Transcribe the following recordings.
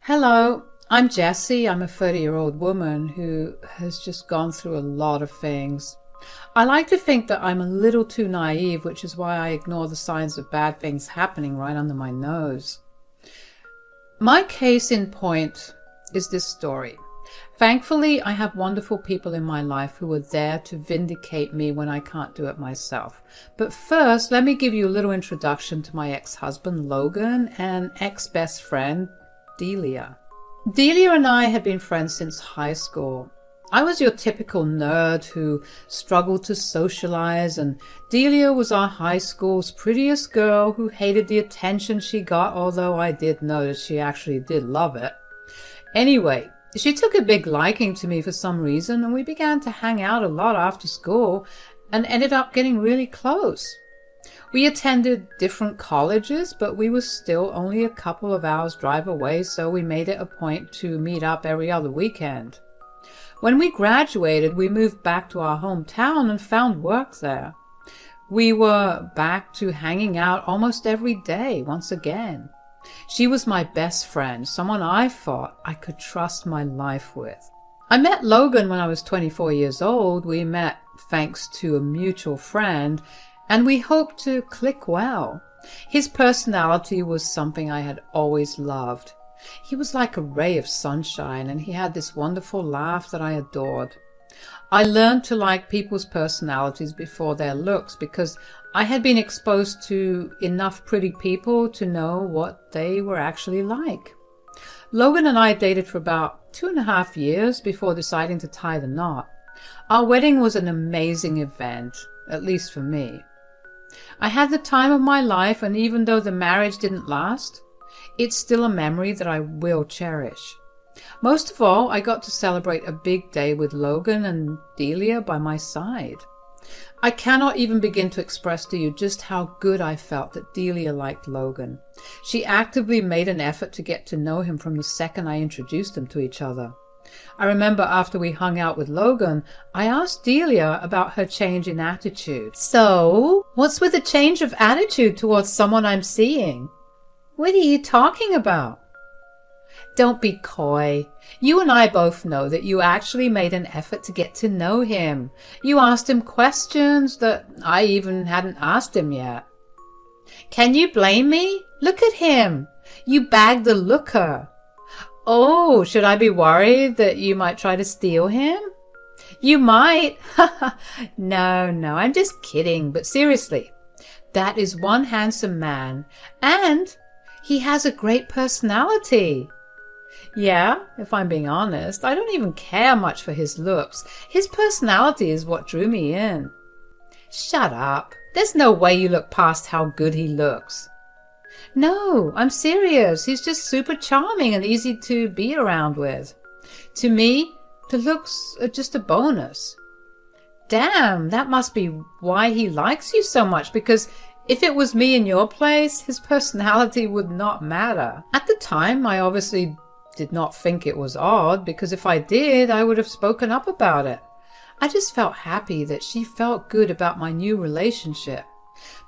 Hello, I'm Jessie. I'm a 30-year-old woman who has just gone through a lot of things. I like to think that I'm a little too naive, which is why I ignore the signs of bad things happening right under my nose. My case in point is this story. Thankfully, I have wonderful people in my life who are there to vindicate me when I can't do it myself. But first, let me give you a little introduction to my ex-husband, Logan, and ex-best friend, Delia. Delia and I had been friends since high school. I was your typical nerd who struggled to socialize, and Delia was our high school's prettiest girl who hated the attention she got, although I did notice she actually did love it. Anyway, she took a big liking to me for some reason, and we began to hang out a lot after school and ended up getting really close. We attended different colleges, but we were still only a couple of hours drive away, so we made it a point to meet up every other weekend. When we graduated, we moved back to our hometown and found work there. We were back to hanging out almost every day once again. She was my best friend, someone I thought I could trust my life with. I met Logan when I was 24 years old. We met thanks to a mutual friend, and we hoped to click well. His personality was something I had always loved. He was like a ray of sunshine, and he had this wonderful laugh that I adored. I learned to like people's personalities before their looks because I had been exposed to enough pretty people to know what they were actually like. Logan and I dated for about 2.5 years before deciding to tie the knot. Our wedding was an amazing event, at least for me. I had the time of my life, and even though the marriage didn't last, it's still a memory that I will cherish. Most of all, I got to celebrate a big day with Logan and Delia by my side. I cannot even begin to express to you just how good I felt that Delia liked Logan. She actively made an effort to get to know him from the second I introduced them to each other. I remember after we hung out with Logan, I asked Delia about her change in attitude. So, what's with the change of attitude towards someone I'm seeing? What are you talking about? Don't be coy. You and I both know that you actually made an effort to get to know him. You asked him questions that I even hadn't asked him yet. Can you blame me? Look at him. You bagged the looker. Oh, should I be worried that you might try to steal him? You might. No, I'm just kidding. But seriously, that is one handsome man, and he has a great personality. Yeah, if I'm being honest, I don't even care much for his looks. His personality is what drew me in. Shut up. There's no way you look past how good he looks. No, I'm serious. He's just super charming and easy to be around with. To me, the looks are just a bonus. Damn, that must be why he likes you so much, because if it was me in your place, his personality would not matter. At the time, I obviously did not think it was odd, because if I did, I would have spoken up about it. I just felt happy that she felt good about my new relationship.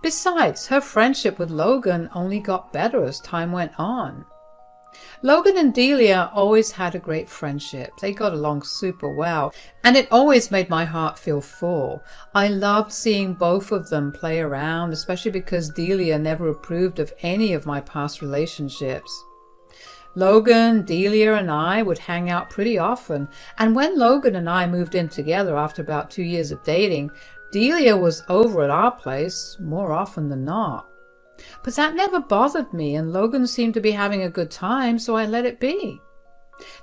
Besides, her friendship with Logan only got better as time went on. Logan and Delia always had a great friendship. They got along super well, and it always made my heart feel full. I loved seeing both of them play around, especially because Delia never approved of any of my past relationships. Logan, Delia, and I would hang out pretty often, and when Logan and I moved in together after about 2 years of dating, Delia was over at our place more often than not. But that never bothered me, and Logan seemed to be having a good time, so I let it be.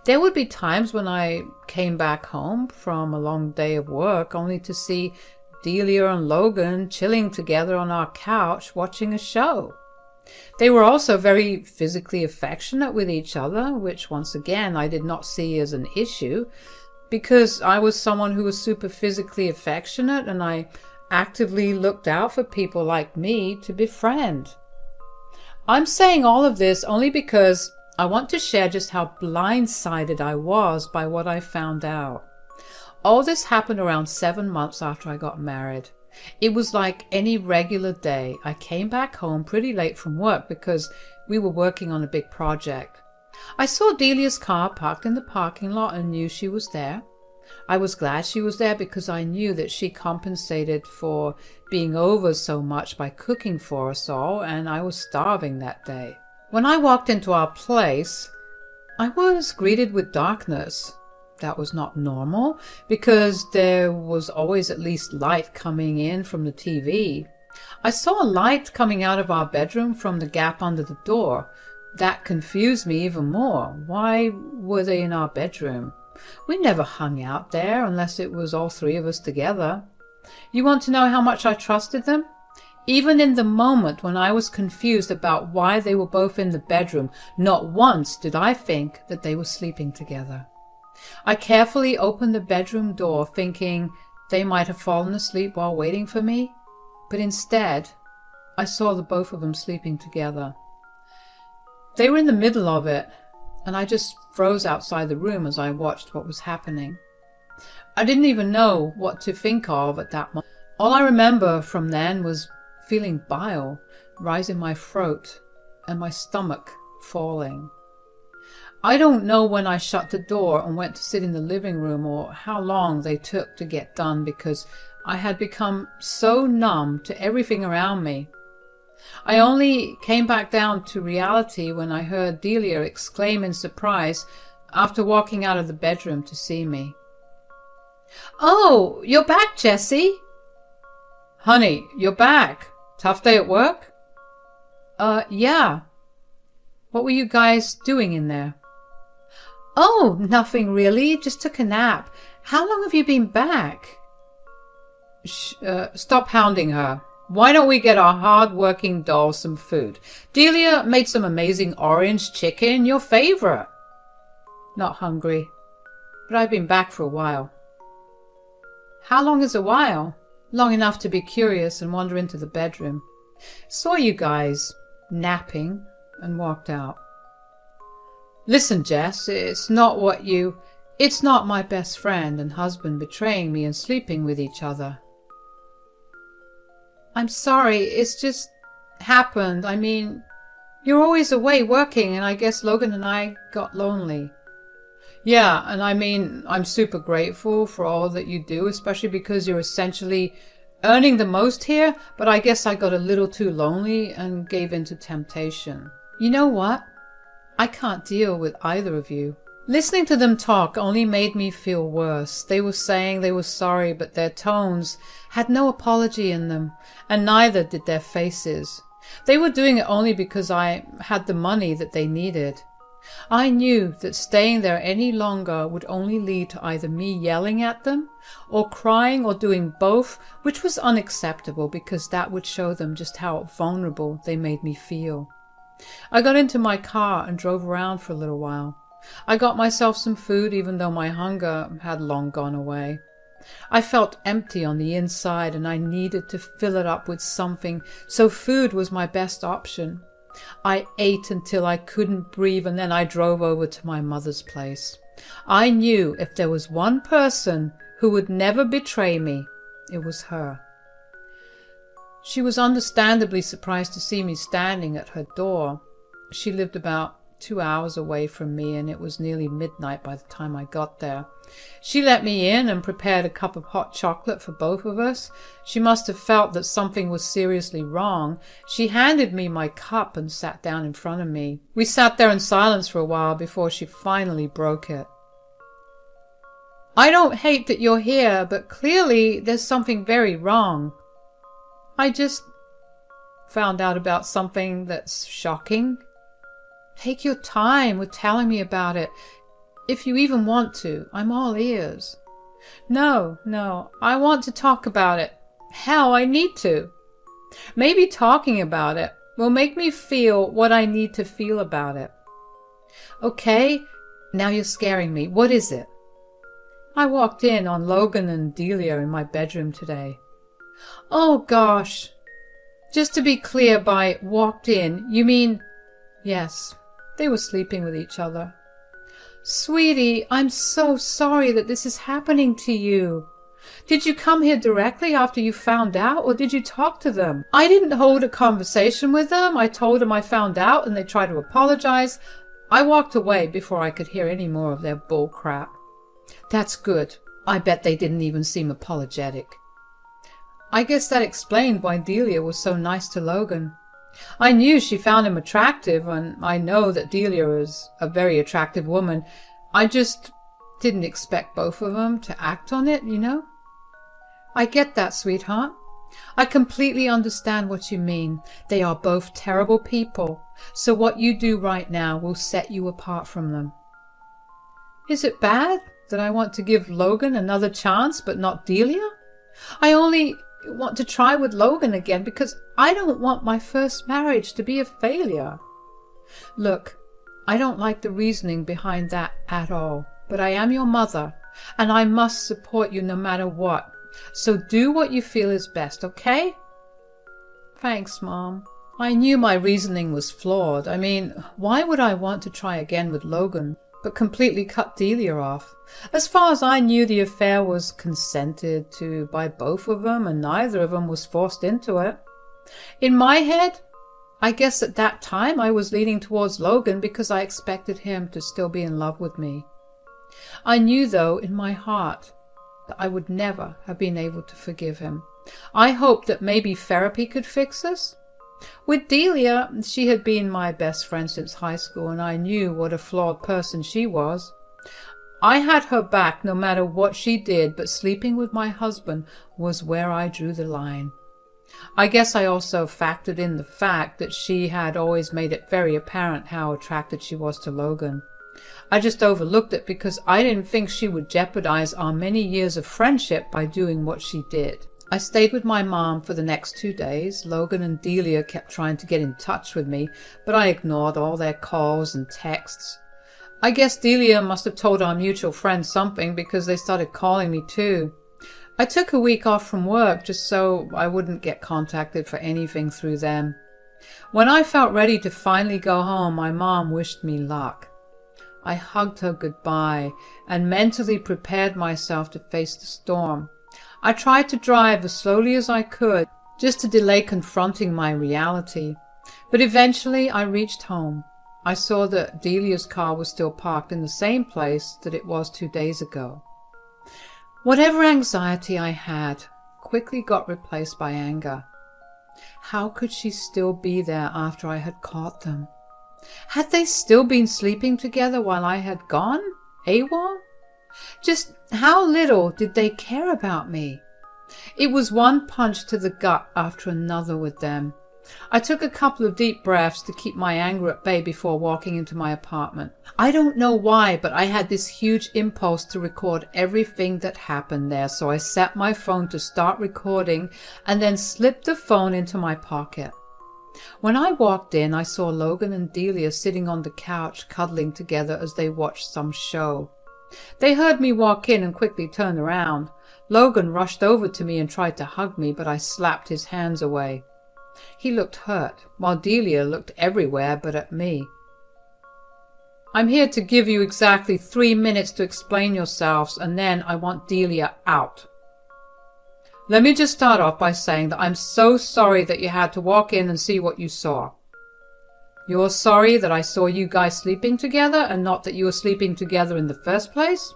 There would be times when I came back home from a long day of work only to see Delia and Logan chilling together on our couch watching a show. They were also very physically affectionate with each other, which once again I did not see as an issue, because I was someone who was super physically affectionate, and I actively looked out for people like me to befriend. I'm saying all of this only because I want to share just how blindsided I was by what I found out. All this happened around 7 months after I got married. It was like any regular day. I came back home pretty late from work because we were working on a big project. I saw Delia's car parked in the parking lot and knew she was there. I was glad she was there because I knew that she compensated for being over so much by cooking for us all, and I was starving that day. When I walked into our place, I was greeted with darkness. That was not normal because there was always at least light coming in from the TV. I saw a light coming out of our bedroom from the gap under the door. That confused me even more. Why were they in our bedroom? We never hung out there unless it was all three of us together. You want to know how much I trusted them? Even in the moment when I was confused about why they were both in the bedroom, not once did I think that they were sleeping together. I carefully opened the bedroom door thinking they might have fallen asleep while waiting for me, but instead I saw the both of them sleeping together. They were in the middle of it, and I just froze outside the room as I watched what was happening. I didn't even know what to think of at that moment. All I remember from then was feeling bile rise in my throat and my stomach falling. I don't know when I shut the door and went to sit in the living room or how long they took to get done because I had become so numb to everything around me. I only came back down to reality when I heard Delia exclaim in surprise after walking out of the bedroom to see me. "Oh, you're back, Jessie." "Honey, you're back. Tough day at work?" Yeah. What were you guys doing in there?" "Oh, nothing really. Just took a nap. How long have you been back?" Stop hounding her. Why don't we get our hard-working doll some food? Delia made some amazing orange chicken, your favorite." "Not hungry, but I've been back for a while." "How long is a while?" "Long enough to be curious and wander into the bedroom. Saw you guys napping and walked out." "Listen, Jess, it's not my best friend and husband betraying me and sleeping with each other." "I'm sorry, it's just happened. I mean, you're always away working, and I guess Logan and I got lonely." "Yeah, and I mean, I'm super grateful for all that you do, especially because you're essentially earning the most here, but I guess I got a little too lonely and gave in to temptation." "You know what? I can't deal with either of you." Listening to them talk only made me feel worse. They were saying they were sorry, but their tones had no apology in them, and neither did their faces. They were doing it only because I had the money that they needed. I knew that staying there any longer would only lead to either me yelling at them or crying or doing both, which was unacceptable because that would show them just how vulnerable they made me feel. I got into my car and drove around for a little while. I got myself some food even though my hunger had long gone away. I felt empty on the inside and I needed to fill it up with something, so food was my best option. I ate until I couldn't breathe and then I drove over to my mother's place. I knew if there was one person who would never betray me, it was her. She was understandably surprised to see me standing at her door. She lived about 2 hours away from me and it was nearly midnight by the time I got there. She let me in and prepared a cup of hot chocolate for both of us. She must have felt that something was seriously wrong. She handed me my cup and sat down in front of me. We sat there in silence for a while before she finally broke it. "I don't hate that you're here, but clearly there's something very wrong. I just found out about something that's shocking. Take your time with telling me about it. If you even want to, I'm all ears." No, I want to talk about it. Hell, I need to. Maybe talking about it will make me feel what I need to feel about it." "Okay, now you're scaring me. What is it?" "I walked in on Logan and Delia in my bedroom today." "Oh gosh. Just to be clear, by walked in, you mean..." "Yes. They were sleeping with each other." "Sweetie, I'm so sorry that this is happening to you. Did you come here directly after you found out, or did you talk to them?" "I didn't hold a conversation with them. I told them I found out and they tried to apologize. I walked away before I could hear any more of their bull crap. That's good. I bet they didn't even seem apologetic. I guess that explained why Delia was so nice to Logan. I knew she found him attractive, and I know that Delia is a very attractive woman. I just didn't expect both of them to act on it, you know? I get that, sweetheart. I completely understand what you mean. They are both terrible people, so what you do right now will set you apart from them. Is it bad that I want to give Logan another chance but not Delia? I only want to try with Logan again because I don't want my first marriage to be a failure. Look, I don't like the reasoning behind that at all, but I am your mother, and I must support you no matter what. So do what you feel is best, okay? Thanks, Mom. I knew my reasoning was flawed. I mean, why would I want to try again with Logan, but completely cut Delia off? As far as I knew, the affair was consented to by both of them, and neither of them was forced into it. In my head, I guess at that time I was leaning towards Logan because I expected him to still be in love with me. I knew, though, in my heart, that I would never have been able to forgive him. I hoped that maybe therapy could fix us. With Delia, she had been my best friend since high school, and I knew what a flawed person she was. I had her back no matter what she did, but sleeping with my husband was where I drew the line. I guess I also factored in the fact that she had always made it very apparent how attracted she was to Logan. I just overlooked it because I didn't think she would jeopardize our many years of friendship by doing what she did. I stayed with my mom for the next 2 days. Logan and Delia kept trying to get in touch with me, but I ignored all their calls and texts. I guess Delia must have told our mutual friend something because they started calling me too. I took a week off from work just so I wouldn't get contacted for anything through them. When I felt ready to finally go home, my mom wished me luck. I hugged her goodbye and mentally prepared myself to face the storm. I tried to drive as slowly as I could, just to delay confronting my reality. But eventually I reached home. I saw that Delia's car was still parked in the same place that it was 2 days ago. Whatever anxiety I had quickly got replaced by anger. How could she still be there after I had caught them? Had they still been sleeping together while I had gone AWOL? Just how little did they care about me? It was one punch to the gut after another with them. I took a couple of deep breaths to keep my anger at bay before walking into my apartment. I don't know why, but I had this huge impulse to record everything that happened there, so I set my phone to start recording and then slipped the phone into my pocket. When I walked in, I saw Logan and Delia sitting on the couch cuddling together as they watched some show. They heard me walk in and quickly turned around. Logan rushed over to me and tried to hug me, but I slapped his hands away. He looked hurt, while Delia looked everywhere but at me. I'm here to give you exactly 3 minutes to explain yourselves, and then I want Delia out. Let me just start off by saying that I'm so sorry that you had to walk in and see what you saw. You're sorry that I saw you guys sleeping together and not that you were sleeping together in the first place?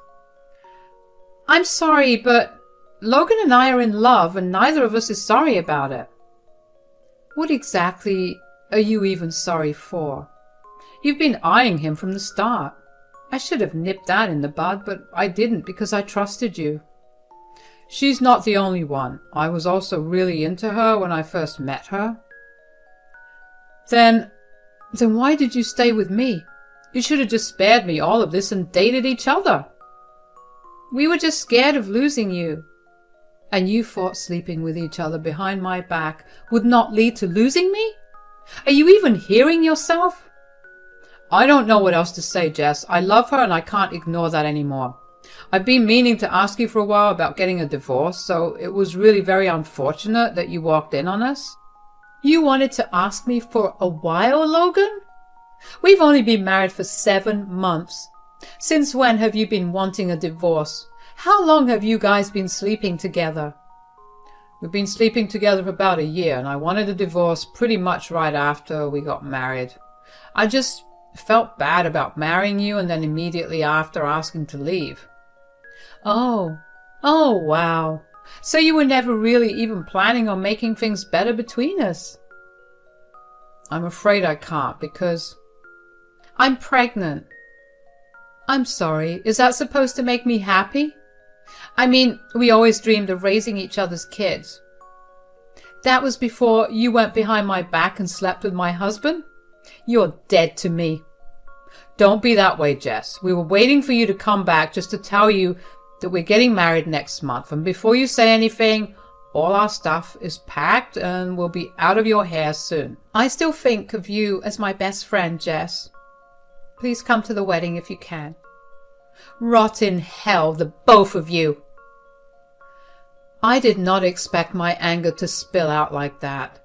I'm sorry, but Logan and I are in love and neither of us is sorry about it. What exactly are you even sorry for? You've been eyeing him from the start. I should have nipped that in the bud, but I didn't because I trusted you. She's not the only one. I was also really into her when I first met her. Then why did you stay with me? You should have just spared me all of this and dated each other. We were just scared of losing you. And you thought sleeping with each other behind my back would not lead to losing me? Are you even hearing yourself? I don't know what else to say, Jess. I love her and I can't ignore that anymore. I've been meaning to ask you for a while about getting a divorce, so it was really very unfortunate that you walked in on us. You wanted to ask me for a while, Logan? We've only been married for 7 months. Since when have you been wanting a divorce? How long have you guys been sleeping together? We've been sleeping together for about a year, and I wanted a divorce pretty much right after we got married. I just I felt bad about marrying you and then immediately after asking to leave. Oh, wow. So you were never really even planning on making things better between us? I'm afraid I can't because I'm pregnant. I'm sorry, is that supposed to make me happy? I mean, we always dreamed of raising each other's kids. That was before you went behind my back and slept with my husband? You're dead to me. Don't be that way, Jess. We were waiting for you to come back just to tell you that we're getting married next month. And before you say anything, all our stuff is packed and we'll be out of your hair soon. I still think of you as my best friend, Jess. Please come to the wedding if you can. Rot in hell, the both of you. I did not expect my anger to spill out like that.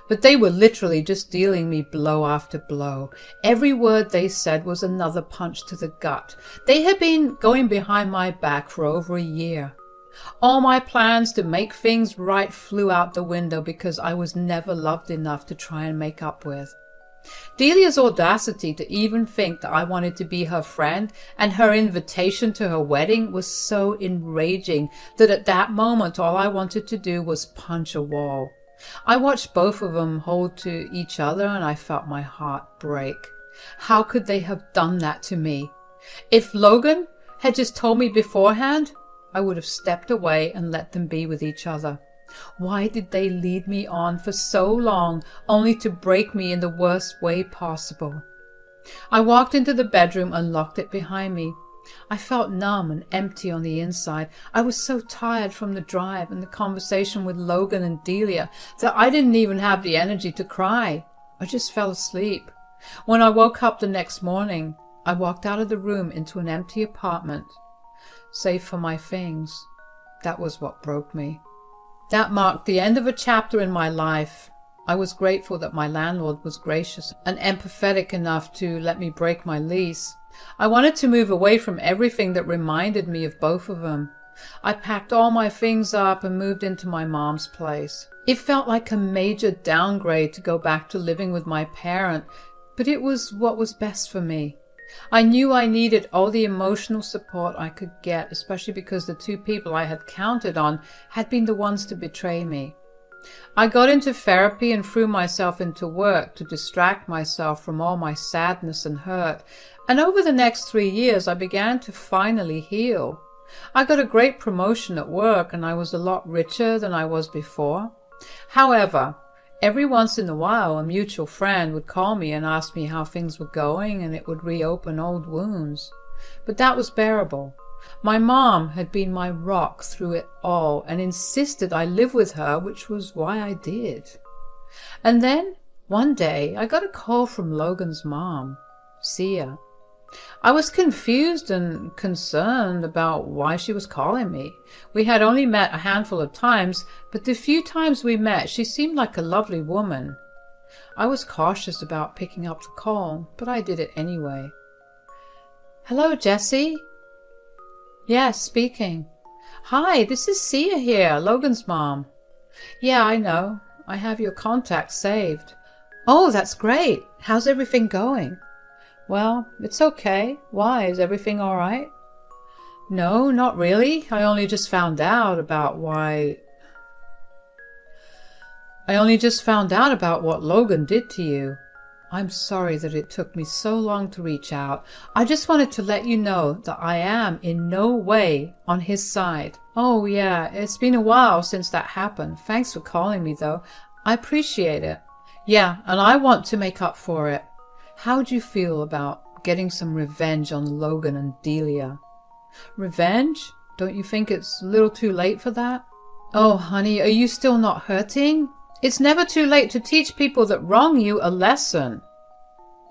But they were literally just dealing me blow after blow. Every word they said was another punch to the gut. They had been going behind my back for over a year. All my plans to make things right flew out the window because I was never loved enough to try and make up with. Delia's audacity to even think that I wanted to be her friend and her invitation to her wedding was so enraging that at that moment all I wanted to do was punch a wall. I watched both of them hold to each other and I felt my heart break. How could they have done that to me? If Logan had just told me beforehand, I would have stepped away and let them be with each other. Why did they lead me on for so long, only to break me in the worst way possible? I walked into the bedroom and locked it behind me. I felt numb and empty on the inside. I was so tired from the drive and the conversation with Logan and Delia that I didn't even have the energy to cry. I just fell asleep. When I woke up the next morning, I walked out of the room into an empty apartment. Save for my things, that was what broke me. That marked the end of a chapter in my life. I was grateful that my landlord was gracious and empathetic enough to let me break my lease. I wanted to move away from everything that reminded me of both of them. I packed all my things up and moved into my mom's place. It felt like a major downgrade to go back to living with my parent, but it was what was best for me. I knew I needed all the emotional support I could get, especially because the two people I had counted on had been the ones to betray me. I got into therapy and threw myself into work to distract myself from all my sadness and hurt, and over the next 3 years I began to finally heal. I got a great promotion at work and I was a lot richer than I was before. However, every once in a while a mutual friend would call me and ask me how things were going, and it would reopen old wounds. But that was bearable. My mom had been my rock through it all and insisted I live with her, which was why I did. And then, one day, I got a call from Logan's mom, Sia. I was confused and concerned about why she was calling me. We had only met a handful of times, but the few times we met, she seemed like a lovely woman. I was cautious about picking up the call, but I did it anyway. Hello, Jessie? Yes, speaking. Hi, this is Sia here, Logan's mom. Yeah, I know. I have your contact saved. Oh, that's great. How's everything going? Well, it's okay. Why? Is everything all right? No, not really. I only just found out about what Logan did to you. I'm sorry that it took me so long to reach out. I just wanted to let you know that I am in no way on his side. Oh, yeah, it's been a while since that happened. Thanks for calling me, though. I appreciate it. Yeah, and I want to make up for it. How'd you feel about getting some revenge on Logan and Delia? Revenge? Don't you think it's a little too late for that? Oh, honey, are you still not hurting? It's never too late to teach people that wrong you a lesson.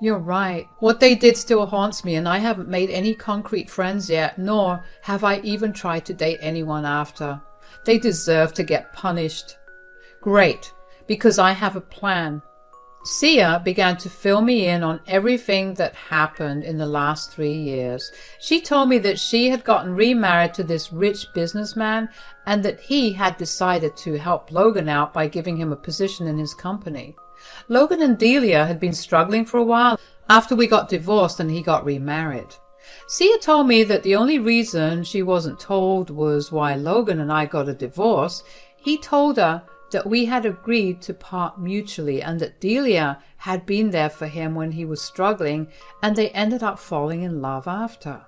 You're right. What they did still haunts me, and I haven't made any concrete friends yet, nor have I even tried to date anyone after. They deserve to get punished. Great, because I have a plan. Sia began to fill me in on everything that happened in the last 3 years. She told me that she had gotten remarried to this rich businessman and that he had decided to help Logan out by giving him a position in his company. Logan and Delia had been struggling for a while. after we got divorced and he got remarried. Sia told me that the only reason she wasn't told was why Logan and I got a divorce. He told her that we had agreed to part mutually and that Delia had been there for him when he was struggling, and they ended up falling in love after.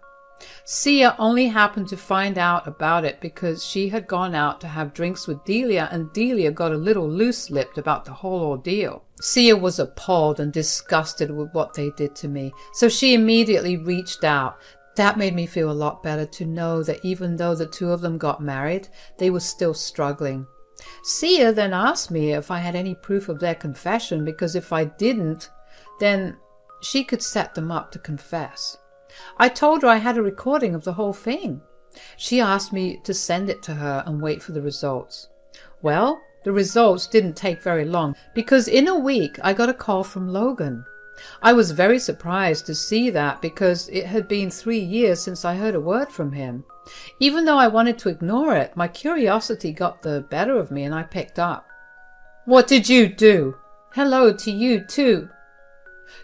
Sia only happened to find out about it because she had gone out to have drinks with Delia, and Delia got a little loose-lipped about the whole ordeal. Sia was appalled and disgusted with what they did to me, so she immediately reached out. That made me feel a lot better to know that even though the two of them got married, they were still struggling. Sia then asked me if I had any proof of their confession, because if I didn't, then she could set them up to confess. I told her I had a recording of the whole thing. She asked me to send it to her and wait for the results. Well, the results didn't take very long, because in a week I got a call from Logan. I was very surprised to see that, because it had been 3 years since I heard a word from him. Even though I wanted to ignore it, my curiosity got the better of me and I picked up. "What did you do? Hello to you too.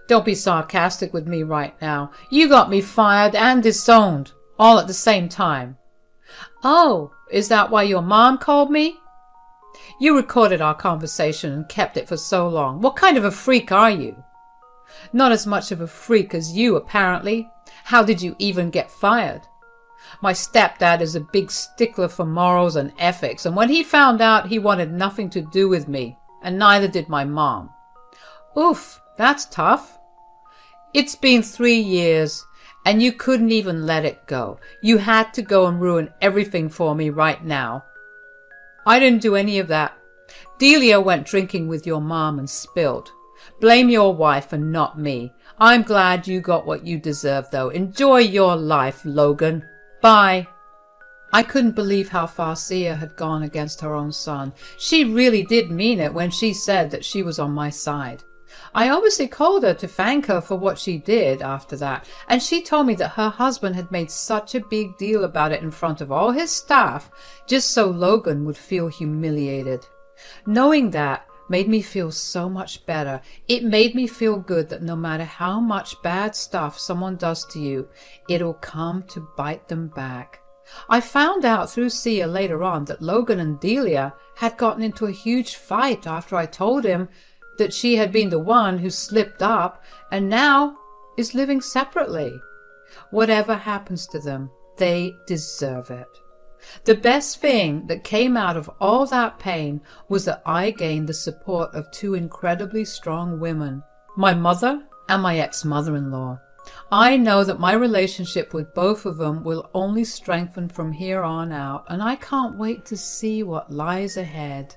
Don't be sarcastic with me right now. You got me fired and disowned, all at the same time." "Oh, is that why your mom called me?" "You recorded our conversation and kept it for so long. What kind of a freak are you?" "Not as much of a freak as you, apparently. How did you even get fired?" "My stepdad is a big stickler for morals and ethics, and when he found out, he wanted nothing to do with me, and neither did my mom." "Oof, that's tough." "It's been 3 years, and you couldn't even let it go. You had to go and ruin everything for me right now." "I didn't do any of that. Delia went drinking with your mom and spilled. Blame your wife and not me. I'm glad you got what you deserve, though. Enjoy your life, Logan. Bye." I couldn't believe how far Sia had gone against her own son. She really did mean it when she said that she was on my side. I obviously called her to thank her for what she did after that, and she told me that her husband had made such a big deal about it in front of all his staff, just so Logan would feel humiliated. Knowing that made me feel so much better. It made me feel good that no matter how much bad stuff someone does to you, it'll come to bite them back. I found out through Sia later on that Logan and Delia had gotten into a huge fight after I told him that she had been the one who slipped up and now is living separately. Whatever happens to them, they deserve it. The best thing that came out of all that pain was that I gained the support of 2 incredibly strong women, my mother and my ex-mother-in-law. I know that my relationship with both of them will only strengthen from here on out, and I can't wait to see what lies ahead.